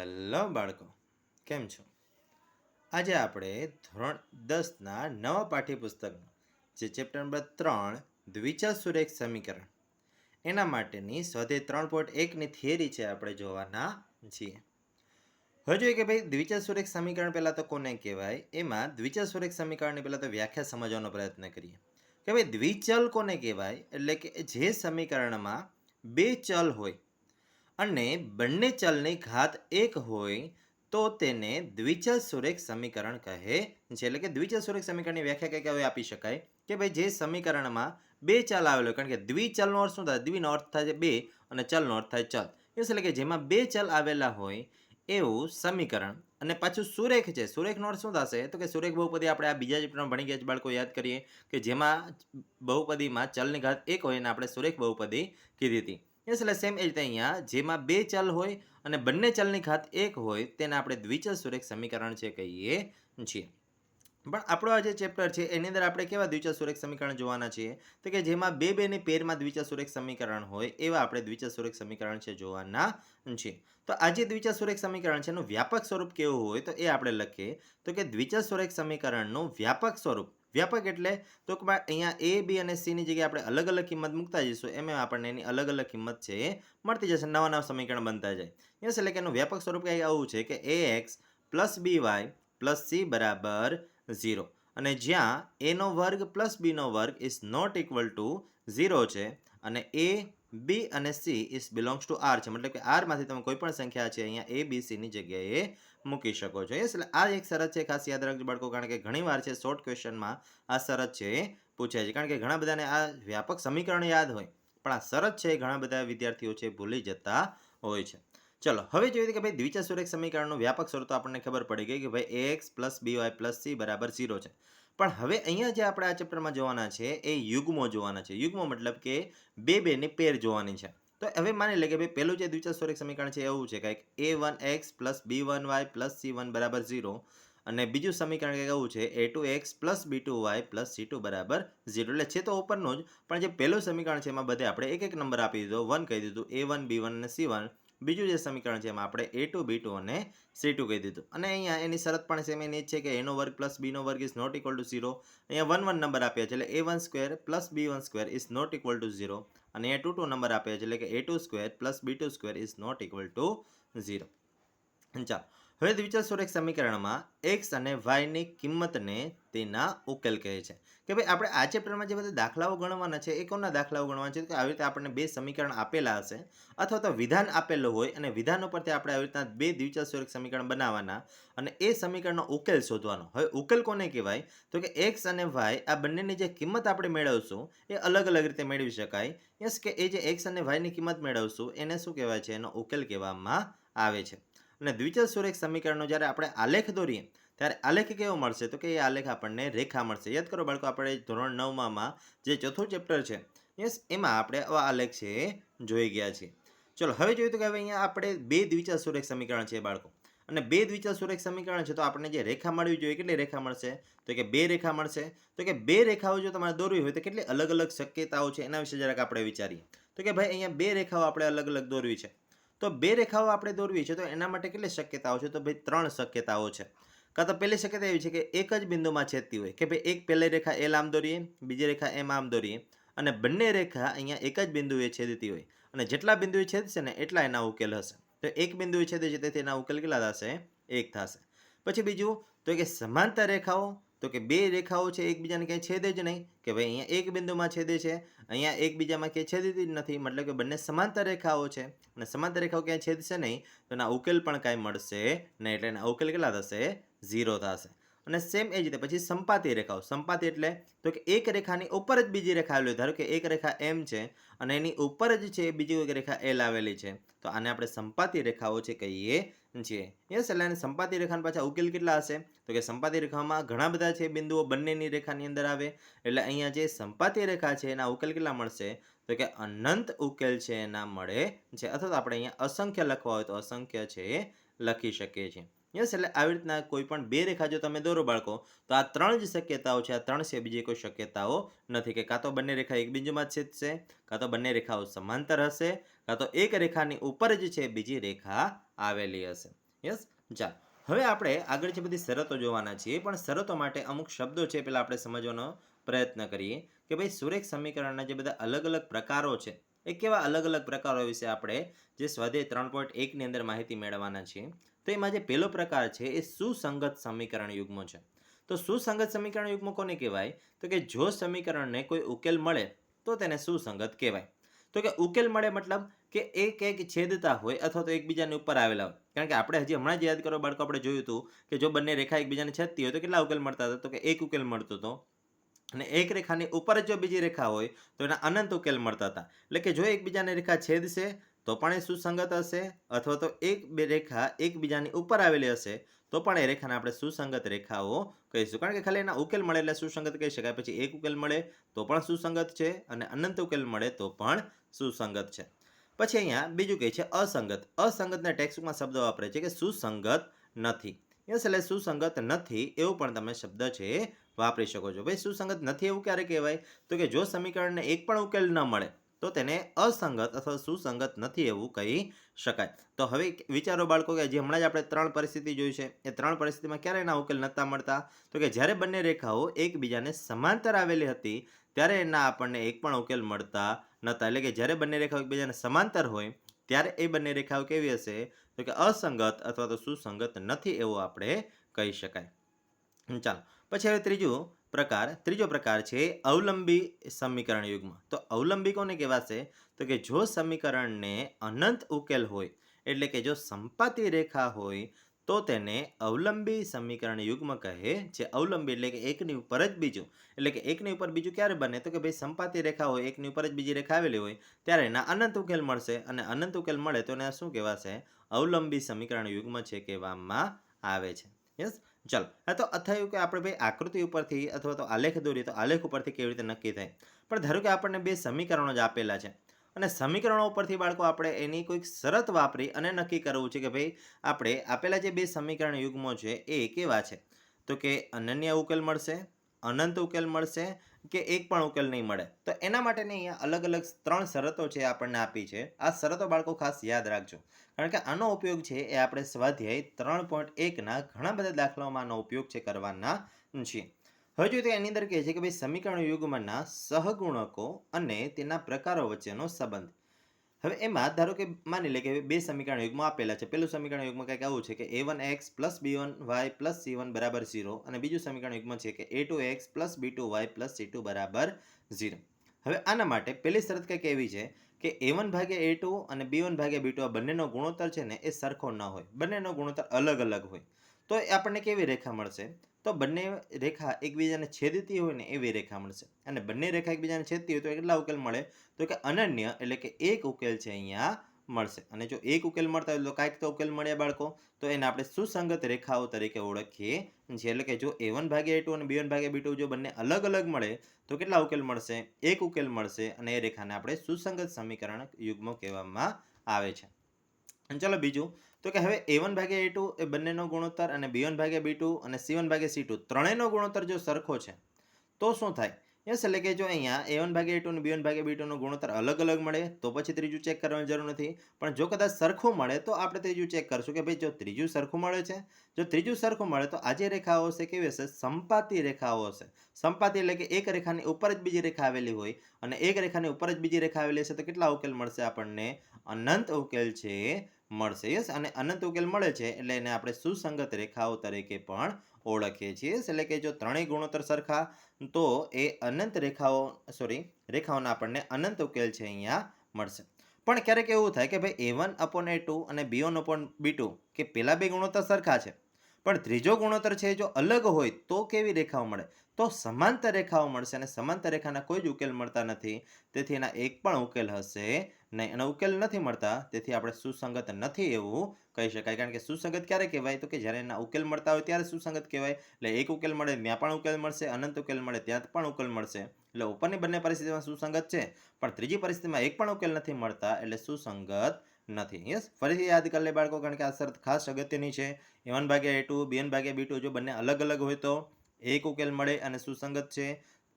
Hello બાળકો, કેમ છો? આજે આપણે ધોરણ 10ના નવા પાઠ્યપુસ્તકનું જે ચેપ્ટર નંબર 3 દ્વિચલ સુરેખ સમીકરણ એના માટેની સ્વાધ્યાય 3.1ની થિયરી છે આપણે જોવાના છીએ. હવે જોઈએ કે ભાઈ દ્વિચલ સુરેખ સમીકરણ પહેલાં તો કોને કહેવાય, એમાં દ્વિચલ સુરેખ સમીકરણની પહેલાં તો વ્યાખ્યા સમજવાનો પ્રયત્ન કરીએ કે ભાઈ દ્વિચલ કોને કહેવાય. એટલે કે જે સમીકરણમાં બે ચલ હોય અને બંને ચલની ઘાત એક હોય તો તેને દ્વિચલ સુરેખ સમીકરણ કહે છે. એટલે કે દ્વિચલ સુરેખ સમીકરણની વ્યાખ્યા કંઈક હવે આપી શકાય કે ભાઈ જે સમીકરણમાં બે ચલ આવેલો, કારણ કે દ્વિચલનો અર્થ શું થાય? દ્વિનો અર્થ થાય છે બે અને ચલનો અર્થ થાય ચલ. એટલે કે જેમાં બે ચલ આવેલા હોય એવું સમીકરણ, અને પાછું સુરેખ છે. સુરેખનો અર્થ શું થશે? તો કે સુરેખ બહુપદી આપણે આ બીજા ચેપ્ટરમાં ભણી ગયા બાળકો, યાદ કરીએ કે જેમાં બહુપદીમાં ચલની ઘાત એક હોય એને આપણે સુરેખ બહુપદી કીધી હતી. એટલે સેમ એ રીતે અહીંયા જેમાં બે ચલ હોય અને બંને ચલની ઘાત એક હોય તેને આપણે દ્વિચલ સુરેખ સમીકરણ છે કહીએ છીએ. પણ આપણો આ જે ચેપ્ટર છે એની અંદર આપણે કેવા દ્વિચલ સુરેખ સમીકરણ જોવાના છીએ? તો કે જેમાં બે બેની પેરમાં દ્વિચલ સુરેખ સમીકરણ હોય એવા આપણે દ્વિચલ સુરેખ સમીકરણ છે જોવાના છીએ. તો આ જે દ્વિચલ સુરેખ સમીકરણ છે એનું વ્યાપક સ્વરૂપ કેવું હોય તો એ આપણે લખીએ તો કે દ્વિચલ સુરેખ સમીકરણનું વ્યાપક સ્વરૂપ. વ્યાપક એટલે તો કે અહીંયા એ બી અને સી ની જગ્યાએ આપણે અલગ અલગ કિંમત મૂકતા જઈશું એમ આપણને એની અલગ અલગ કિંમત છે મળતી જશે, નવા નવા સમીકરણ બનતા જાય. એટલે કે એનું વ્યાપક સ્વરૂપ કંઈ આવું છે કે ax plus by plus C બરાબર 0, અને જ્યાં a નો વર્ગ પ્લસ b નો વર્ગ ઇઝ નોટ ઇક્વલ ટુ 0 છે અને a b અને c is belongs to r છે. મતલબ કે r માંથી તમે કોઈ પણ સંખ્યા છે અહીંયા a b c ની જગ્યાએ મૂકી શકો છો. એટલે આ એક શરત છે, ખાસ યાદ રાખજો બાળકો, કારણ કે ઘણીવાર છે શોર્ટ ક્વેશ્ચનમાં આ શરત છે પૂછાય છે. કારણ કે ઘણા બધાને આ વ્યાપક સમીકરણ યાદ હોય પણ આ શરત છે ઘણા બધા વિદ્યાર્થીઓ છે ભૂલી જતા હોય છે. ચલો હવે જોઈએ કે ભાઈ દ્વિચલ સુરેખ સમીકરણનું વ્યાપક સ્વરૂપ આપણને ખબર પડી ગઈ કે ભાઈ ax plus by plus c બરાબર 0 છે. પણ હવે અહીંયા જે આપણે આ ચેપ્ટરમાં જોવાના છે એ યુગ્મો જોવાના છે. યુગ્મો મતલબ કે બે બેની પેર જોવાની છે. તો હવે માની લે કે ભાઈ પહેલું જે દ્વિચલ સુરેખ સમીકરણ છે એવું છે કંઈક a1x plus b1y plus c1 બરાબર 0, અને બીજું સમીકરણ કંઈક એવું છે a2x plus b2y plus c2 બરાબર 0. એટલે છે તો ઉપરનું જ, પણ જે પહેલું સમીકરણ છે એમાં બધે આપણે એક એક નંબર આપી દીધો, 1 કહી દીધું, a1 b1 અને c1. બીજું જે સમીકરણ છે એમાં આપણે a2 b2 અને c2 કહી દીધું. અને અહીંયા એની શરત પણ સેમ એની જ છે કે a નો વર્ગ પ્લસ b નો વર્ગ ઇઝ નોટ ઇક્વલ ટુ 0. અહીંયા 1 1 નંબર આપ્યા છે એટલે a1 square plus b1 square is not equal to 0, અને અહીંયા 2 2 નંબર આપ્યા છે એટલે કે a2 square plus b2 square is not equal to 0. ચાલો હવે દ્વિચલ સુરેખ સમીકરણમાં x અને y ની કિંમતને તેના ઉકેલ કહે છે. કે ભાઈ આપણે આ ચેપ્ટરમાં જે બધા દાખલાઓ ગણવાના છે એ કોના દાખલાઓ ગણવાના છે? કે આવી રીતે આપણને બે સમીકરણ આપેલા હશે અથવા તો વિધાન આપેલું હોય અને વિધાન ઉપરથી આપણે આવી રીતના બે દ્વિચલ સુરેખ સમીકરણ બનાવવાના અને એ સમીકરણનો ઉકેલ શોધવાનો. હવે ઉકેલ કોને કહેવાય? તો કે x અને y આ બંનેની જે કિંમત આપણે મેળવશું એ અલગ અલગ રીતે મેળવી શકાય. યસ કે એ જે x અને y ની કિંમત મેળવશું એને શું કહેવાય છે? એનો ઉકેલ કહેવામાં આવે છે. અને દ્વિચલ સુરેખ સમીકરણનો જ્યારે આપણે આલેખ દોરીએ ત્યારે આલેખ કેવો મળશે? તો કે એ આલેખ આપણને રેખા મળશે. યાદ કરો બાળકો, આપણે ધોરણ 9માં જે ચોથું ચેપ્ટર છે યસ એમાં આપણે આવા આલેખ છે જોઈ ગયા છીએ. ચલો હવે જોઈએ તો કે હવે અહીંયા આપણે બે દ્વિચલ સુરેખ સમીકરણ છે બાળકો, અને બે દ્વિચલ સુરેખ સમીકરણ છે તો આપણને જે રેખા મળવી જોઈએ કેટલી રેખા મળશે? તો કે બે રેખા મળશે. તો કે બે રેખાઓ જો તમારે દોરવી હોય તો કેટલી અલગ અલગ શક્યતાઓ છે એના વિશે જરાક આપણે વિચારીએ. તો કે ભાઈ અહીંયા બે રેખાઓ આપણે અલગ અલગ દોરવી છે, તો બે રેખાઓ આપણે દોરવી છે તો એના માટે કેટલી શક્યતાઓ છે? તો ભાઈ ત્રણ શક્યતાઓ છે. કાં તો પહેલી શક્યતા એવી છે કે એક જ બિંદુમાં છેદતી હોય, કે ભાઈ એક પહેલી રેખા એલ આમ દોરીએ, બીજી રેખા એમ આમ દોરીએ, અને બંને રેખા અહીંયા એક જ બિંદુએ છેદતી હોય, અને જેટલા બિંદુએ છેદશે ને એટલા એના ઉકેલ હશે. તો એક બિંદુએ છેદે છે તેથી એના ઉકેલ કેટલા થશે? એક થશે. પછી બીજું તો કે સમાંતર રેખાઓ, તો કે બે રેખાઓ છે એકબીજાને ક્યાંય છેદે જ નહીં, કે ભાઈ અહીંયા એક બિંદુમાં છેદે છે, અહીંયા એકબીજામાં ક્યાંય છેદતી જ નથી, મતલબ કે બંને સમાંતર રેખાઓ છે અને સમાંતર રેખાઓ ક્યાંય છેદશે નહીં તો એના ઉકેલ પણ કાંઈ મળશે નહીં, એટલે એના ઉકેલ કેટલા થશે? 0 થશે. અને સેમ એ જ રીતે પછી સંપાતી રેખાઓ. સંપાતી એટલે તો કે એક રેખાની ઉપર જ બીજી રેખા આવેલી, ધારો કે એક રેખા એમ છે અને એની ઉપર જ છે બીજી એક રેખા એલ આવેલી છે, તો આને આપણે સંપાતી રેખાઓ છે કહીએ છીએ. યસ, એટલે આને સંપાતી રેખાના પાછા ઉકેલ કેટલા હશે? તો કે સંપાતી રેખામાં ઘણા બધા છે બિંદુઓ બંનેની રેખાની અંદર આવે, એટલે અહીંયા જે સંપાતી રેખા છે એના ઉકેલ કેટલા મળશે? તો કે અનંત ઉકેલ છે એના મળે છે, અથવા તો આપણે અહીંયા અસંખ્ય લખવા હોય તો અસંખ્ય છે લખી શકીએ છીએ. યસ, એટલે આવી રીતના કોઈ પણ બે રેખા જો તમે દોરો બાળકો તો આ ત્રણ જ શક્યતાઓ છે, આ ત્રણ છે, બીજી કોઈ શક્યતાઓ નથી. કે કાં તો બંને રેખા એક બિંદુમાં જ છેદશે, કાં તો બંને રેખાઓ સમાંતર હશે, કાં તો એક રેખાની ઉપર જ છે બીજી રેખા આવેલી હશે. યસ. ચાલ, હવે આપણે આગળ જે બધી શરતો જોવાના છીએ, પણ શરતો માટે અમુક શબ્દો છે પહેલાં આપણે સમજવાનો પ્રયત્ન કરીએ કે ભાઈ સુરેખ સમીકરણના જે બધા અલગ અલગ પ્રકારો છે એ કેવા અલગ અલગ પ્રકારો વિશે આપણે જે સ્વાધ્યાય 3.1ની અંદર માહિતી મેળવવાના છીએ. તો એમાં જે પહેલો પ્રકાર છે એ સુસંગત સમીકરણ યુગ્મો છે. તો સુસંગત સમીકરણ યુગ્મો કોને કહેવાય? તો કે જો સમીકરણને કોઈ ઉકેલ મળે તો તેને સુસંગત કહેવાય. તો કે ઉકેલ મળે મતલબ કે એક છેદતા હોય અથવા તો એકબીજાની ઉપર આવેલા હોય. કારણ કે આપણે હજી હમણાં જ યાદ કરો બાળકો, આપણે જોયું હતું કે જો બંને રેખા એકબીજાને છેદતી હોય તો કેટલા ઉકેલ મળતા હતા? તો કે એક ઉકેલ મળતો હતો. અને એક રેખાની ઉપર જ જો બીજી રેખા હોય તો એના અનંત ઉકેલ મળતા હતા. એટલે કે જો એકબીજાની રેખા છેદશે તો પણ એ સુસંગત હશે, અથવા તો બે રેખા એકબીજાની ઉપર આવેલી હશે તો પણ એ રેખાને આપણે સુસંગત રેખાઓ કહીશું. કારણ કે ખાલી એના ઉકેલ મળે એટલે સુસંગત કહી શકાય. પછી એક ઉકેલ મળે તો પણ સુસંગત છે અને અનંત ઉકેલ મળે તો પણ સુસંગત છે. પછી અહીંયા બીજું કહે છે અસંગત. અસંગતના ટેક્સ્ટમાં શબ્દ વાપરે છે કે સુસંગત નથી. યસ, એટલે સુસંગત નથી એવું પણ તમે શબ્દ છે વાપરી શકો છો. ભાઈ સુસંગત નથી એવું ક્યારે કહેવાય? તો કે જો સમીકરણને એક પણ ઉકેલ ન મળે તો તેને અસંગત અથવા સુસંગત નથી એવું કહી શકાય. તો હવે વિચારો બાળકો કે જે હમણાં જ આપણે 3 પરિસ્થિતિ જોઈ છે, એ 3 પરિસ્થિતિમાં ક્યારે એના ઉકેલ નહોતા મળતા? તો કે જ્યારે બંને રેખાઓ એકબીજાને સમાંતર આવેલી હતી ત્યારે એના આપણને એક પણ ઉકેલ મળતા નહોતા. એટલે કે જ્યારે બંને રેખાઓ એકબીજાને સમાંતર હોય ત્યારે એ બંને રેખાઓ કેવી હશે? તો કે અસંગત અથવા તો સુસંગત નથી એવું આપણે કહી શકાય. ચાલો, પછી હવે ત્રીજો પ્રકાર છે અવલંબી સમીકરણ યુગ્મ. તો અવલંબી કોને કહેવાશે? તો કે જો સમીકરણને અનંત ઉકેલ હોય, એટલે કે જો સંપાતી રેખા હોય તો તેને અવલંબી સમીકરણ યુગ્મ કહે છે. અવલંબી એટલે કે એકની ઉપર જ બીજું. એટલે કે એકની ઉપર બીજું ક્યારે બને? તો કે ભાઈ સંપાતી રેખા હોય, એકની ઉપર જ બીજી રેખા આવેલી હોય ત્યારે એના અનંત ઉકેલ મળશે, અને અનંત ઉકેલ મળે તો એને શું કહેવાશે? અવલંબી સમીકરણ યુગ્મ છે કહેવામાં આવે છે. યસ. ચાલો, હા, તો થયું કે આપણે ભાઈ આકૃતિ ઉપરથી અથવા તો આલેખ દોરીએ તો આલેખ ઉપરથી કેવી રીતે નક્કી થાય? પણ ધારો કે આપણને બે સમીકરણો જ આપેલા છે અને સમીકરણો ઉપરથી બાળકો આપણે એની કોઈક શરત વાપરી અને નક્કી કરવું છે કે ભાઈ આપણે આપેલા જે બે સમીકરણ યુગ્મો છે એ કેવા છે? તો કે અનન્ય ઉકેલ મળશે, અનંત ઉકેલ મળશે કે એક પણ ઉકેલ નહીં મળે. તો એના માટેની અહીંયા અલગ અલગ 3 શરતો છે આપણને આપી છે. આ શરતો બાળકો ખાસ યાદ રાખજો, કારણ કે આનો ઉપયોગ છે એ આપણે સ્વાધ્યાય 3.1ના ઘણા બધા દાખલાઓમાં આનો ઉપયોગ છે કરવાના છીએ. હવે જોઈએ તો એની અંદર કહે છે કે ભાઈ સમીકરણ યુગ્મના સહગુણકો અને તેના પ્રકારો વચ્ચેનો સંબંધ. હવે એમાં ધારો કે માની લે કે બે સમીકરણ યુગ્મ આપેલા છે. પહેલું સમીકરણ યુગ્મ કંઈક આવું છે કે a1x + b1y + c1 = 0, અને બીજું સમીકરણ યુગ્મ છે કે a2x + b2y + c2 = 0. હવે આના માટે પહેલી શરત કંઈક એવી છે કે a1/a2 અને b1/b2 આ બંનેનો ગુણોત્તર છે ને એ સરખો ન હોય, બંનેનો ગુણોત્તર અલગ અલગ હોય. તો એ આપણને કેવી રેખા મળશે? તો બંને રેખા એકબીજાને છેદતી હોય ને એવી રેખા મળશે. અને બંને રેખા એકબીજાને છેદતી હોય તો કેટલા ઉકેલ મળે? તો કે અનન્ય એટલે કે એક ઉકેલ છે અહીંયા મળશે. અને જો એક ઉકેલ મળતા હોય તો કાંઈક તો ઉકેલ મળ્યા બાળકો, તો એને આપણે સુસંગત રેખાઓ તરીકે ઓળખીએ છીએ. એટલે કે જો a1/a2 અને b1/b2 જો બંને અલગ અલગ મળે તો કેટલા ઉકેલ મળશે? એક ઉકેલ મળશે, અને એ રેખાને આપણે સુસંગત સમીકરણ યુગ્મ કહેવામાં આવે છે. અને ચલો બીજું, તો કે હવે a1/a2 એ બંનેનો ગુણોત્તર અને b1/b2 અને c1/c2 ત્રણેયનો ગુણોત્તર જો સરખો છે તો શું થાય? યસ, એટલે કે જો અહીંયા a1/a2 અને b1/b2 નો ગુણોત્તર અલગ અલગ મળે તો પછી ત્રીજું ચેક કરવાની જરૂર નથી. પણ જો કદાચ સરખું મળે તો આપણે ત્રીજું ચેક કરશું કે ભાઈ જો ત્રીજું સરખું મળે છે, જો ત્રીજું સરખું મળે તો આ જે રેખાઓ હશે કેવી હશે? સંપાતી રેખાઓ હશે. સંપાતી એટલે કે એક રેખાની ઉપર જ બીજી રેખા આવેલી હોય અને એક રેખાની ઉપર જ બીજી રેખા આવેલી હશે તો કેટલા ઉકેલ મળશે આપણને? અનંત ઉકેલ છે મળશે. યસ, અને અનંત ઉકેલ મળે છે એટલે એને આપણે સુસંગત રેખાઓ તરીકે પણ ઓળખીએ છીએ. એટલે કે જો ત્રણેય ગુણોત્તર સરખા તો એ અનંત રેખાઓના આપણને અનંત ઉકેલ છે અહીંયા મળશે. પણ ક્યારેક એવું થાય કે ભાઈ a1/a2 અને b1/b2 કે પેલા બે ગુણોત્તર સરખા છે, પણ ત્રીજો ગુણોત્તર છે જો અલગ હોય તો કેવી રેખાઓ મળે? તો સમાંતર રેખાઓ મળશે, અને સમાંતર રેખાના કોઈ જ ઉકેલ મળતા નથી, તેથી એના એક પણ ઉકેલ હશે નહીં. એના ઉકેલ નથી મળતા તેથી આપણે સુસંગત નથી એવું કહી શકાય. કારણ કે સુસંગત ક્યારે કહેવાય? તો કે જ્યારે એના ઉકેલ મળતા હોય ત્યારે સુસંગત કહેવાય. એટલે એક ઉકેલ મળે ત્યાં પણ ઉકેલ મળશે, અનંત ઉકેલ મળે ત્યાં પણ ઉકેલ મળશે. એટલે ઉપરની બંને પરિસ્થિતિમાં સુસંગત છે, પણ ત્રીજી પરિસ્થિતિમાં એક પણ ઉકેલ નથી મળતા એટલે સુસંગત નથી. યસ, ફરીથી યાદ કરી લે બાળકો, કારણ કે આ શરત ખાસ અગત્યની છે. a1/a2 b1/b2 જો બંને અલગ અલગ હોય તો એક ઉકેલ મળે અને સુસંગત છે.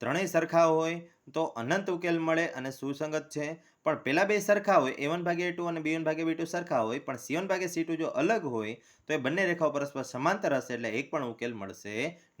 ત્રણેય સરખા હોય તો અનંત ઉકેલ મળે અને સુસંગત છે. પણ પહેલા બે સરખા હોય A1/A2 અને B1/B2 સરખા હોય પણ C1/C2 જો અલગ હોય તો એ બંને રેખાઓ પરસ્પર સમાંતર હશે એટલે એક પણ ઉકેલ મળશે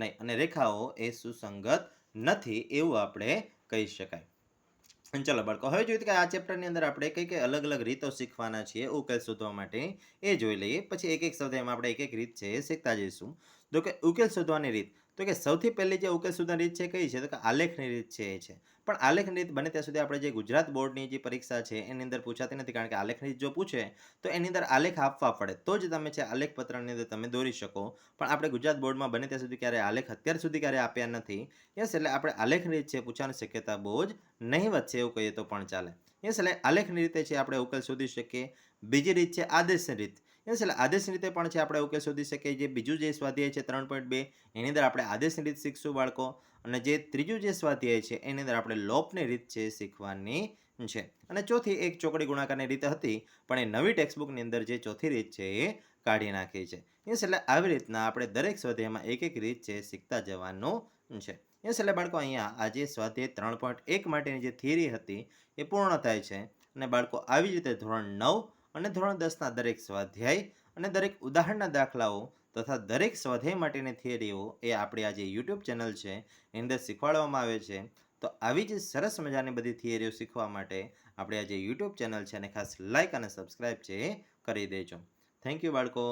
નહીં અને રેખાઓ એ સુસંગત નથી એવું આપણે કહી શકાય. અને ચલો બાળકો હવે જોઈએ કે આ ચેપ્ટરની અંદર આપણે કઈ કઈ અલગ અલગ રીતો શીખવાના છીએ ઉકેલ શોધવા માટે એ જોઈ લઈએ. પછી એક એક સ્વાધ્યાયમાં આપણે એક એક રીત છે એ શીખતા જઈશું. તો કે ઉકેલ શોધવાની રીત, તો કે સૌથી પહેલી જે ઉકેલ શોધવાની રીત છે કઈ છે તો કે આલેખની રીત છે એ છે. પણ આલેખની રીત બને ત્યાં સુધી આપણે જે ગુજરાત બોર્ડની જે પરીક્ષા છે એની અંદર પૂછાતી નથી, કારણ કે આલેખની રીત જો પૂછે તો એની અંદર આલેખ આપવા પડે તો જ તમે છે આલેખ પત્રની અંદર તમે દોરી શકો. પણ આપણે ગુજરાત બોર્ડમાં બને ત્યાં સુધી ક્યારે આલેખ અત્યાર સુધી ક્યારે આપ્યા નથી. યસ, એટલે આપણે આલેખની રીત છે પૂછવાની શક્યતા બહુ જ નહીવત છે એવું કહીએ તો પણ ચાલે. યસ, એટલે આલેખની રીતે છે આપણે ઉકેલ શોધી શકીએ. બીજી રીત છે આદેશની રીત. યસ, એટલે આદેશની રીતે પણ છે આપણે ઉકેલ શોધી શકીએ. જે બીજું જે સ્વાધ્યાય છે 3.2 એની અંદર આપણે આદેશની રીત શીખશું બાળકો. અને જે ત્રીજું જે સ્વાધ્યાય છે એની અંદર આપણે લોપની રીત છે શીખવાની છે. અને ચોથી એક ચોકડી ગુણાકારની રીત હતી પણ એ નવી ટેક્સ્ટબુકની અંદર જે ચોથી રીત છે એ કાઢી નાખી છે. યસ, એટલે આવી રીતના આપણે દરેક સ્વાધ્યાયમાં એક એક રીત છે શીખતા જવાનું છે. યસ, એટલે બાળકો અહીંયા આજે સ્વાધ્યાય 3.1 માટેની જે થિયરી હતી એ પૂર્ણ થાય છે. અને બાળકો આવી જ રીતે ધોરણ 9 અને ધોરણ 10ના દરેક સ્વાધ્યાય અને દરેક ઉદાહરણના દાખલાઓ તથા દરેક સ્વાધ્યાય માટેની થિયરીઓ એ આપણી આ જે યુટ્યુબ ચેનલ છે એની અંદર શીખવાડવામાં આવે છે. તો આવી જ સરસ મજાની બધી થિયરીઓ શીખવા માટે આપણે આ જે યુટ્યુબ ચેનલ છે એને ખાસ લાઇક અને સબસ્ક્રાઈબ છે એ કરી દેજો. થેન્ક યુ બાળકો.